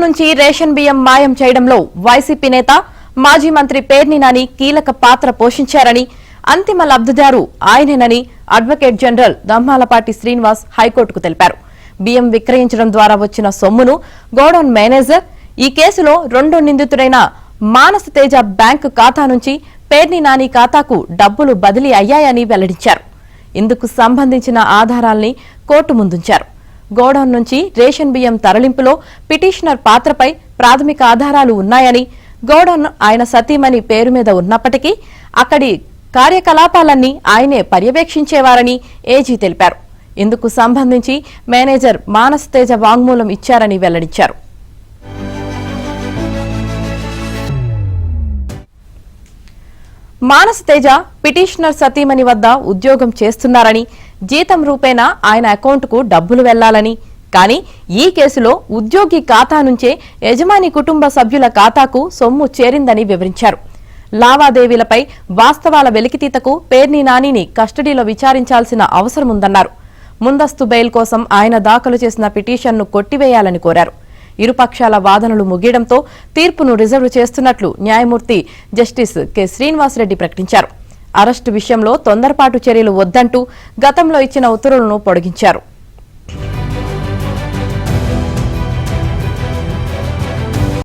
నుంచి రేషన్ బియ్యం మాయం చేయడంలో వైసీపీ నేత మాజీ మంత్రి పేర్ని నాని కీలక పాత్ర పోషించారని, అంతిమ లబ్ధిదారు ఆయనేనని అడ్వకేట్ జనరల్ దమ్మాలపాటి శ్రీనివాస్ హైకోర్టుకు తెలిపారు. బియ్యం విక్రయించడం ద్వారా వచ్చిన సొమ్మును గోడౌన్ మేనేజర్, ఈ కేసులో రెండో నిందితుడైన మానస తేజ బ్యాంకు ఖాతా నుంచి పేర్ని నాని ఖాతాకు డబ్బులు బదిలీ అయ్యాయని వెల్లడించారు. ఇందుకు సంబంధించిన ఆధారాల్ని కోర్టు ముందుంచారు. గోడౌన్ నుంచి రేషన్ బియ్యం తరలింపులో పిటిషనర్ పాత్రపై ప్రాథమిక ఆధారాలు ఉన్నాయని, గోడౌన్ ఆయన సతీమణి పేరు మీద ఉన్నప్పటికీ అక్కడి కార్యకలాపాలన్నీ ఆయనే పర్యవేక్షించేవారని ఏజీ తెలిపారు. ఇందుకు సంబంధించి మేనేజర్ మానస తేజ వాంగ్మూలం ఇచ్చారని వెల్లడించారు. మానస తేజ పిటిషనర్ సతీమణి వద్ద ఉద్యోగం చేస్తున్నారని, జీతం రూపేణా ఆయన అకౌంట్కు డబ్బులు వెళ్లాలని, కానీ ఈ కేసులో ఉద్యోగి ఖాతా నుంచే యజమాని కుటుంబ సభ్యుల ఖాతాకు సొమ్ము చేరిందని వివరించారు. లావాదేవీలపై వాస్తవాల వెలికితీతకు పేర్ని నానిని కస్టడీలో విచారించాల్సిన అవసరముందన్నారు. ముందస్తు బెయిల్ కోసం ఆయన దాఖలు చేసిన పిటిషన్ను కొట్టివేయాలని కోరారు. ఇరుపక్షాల వాదనలు ముగియడంతో తీర్పును రిజర్వ్ చేస్తున్నట్లు న్యాయమూర్తి జస్టిస్ కె శ్రీనివాసరెడ్డి ప్రకటించారు. అరెస్టు విషయంలో తొందరపాటు చర్యలు వద్దంటూ గతంలో ఇచ్చిన ఉత్తర్వులను పొడిగించారు.